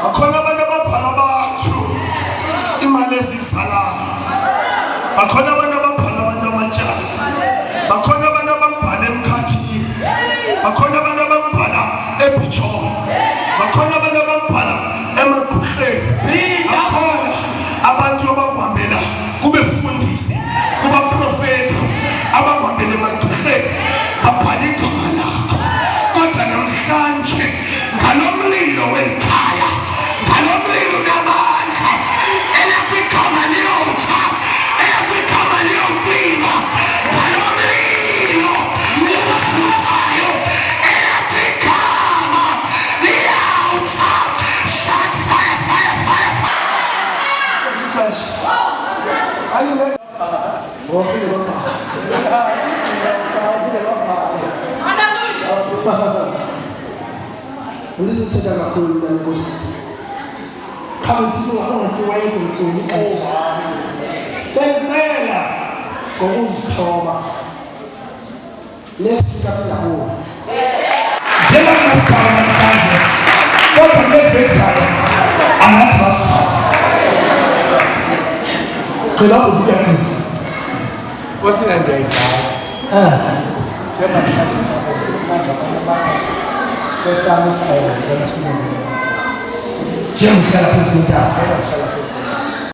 bakhona abantu ababhala abantu imali ezizalayo, bakhona abantu ababhala abantu amatyala, bakhona abantu ababhala emkhathini, bakhona abantu ababhala ebitshoni, bakhona abantu ababhala emagqirheni, bakhona abantu abakuhambela kubefundisi kubaprofeta abakuhambela emagqirheni babhala igama lakho. Kodwa namhlanje ngalomlilo welikhaya, ngalomlilo namandla, elakwigama liyotha, elakwigama liyocwina, ngalomlilo liyofuthayo, elakwigama liyawutha. Shut fire, fire, fire, fire. Ulisithetha kakhulu na Nkosi. Khawusiwa ungakiwayethi mthuni ixesha. Benzela ngokuzithoba. Lesifika ndawo. Njengoba masiphala namhlanje. Kodwa ngevekzayo angathi basa. Qela ukuya. What's in that day? Jam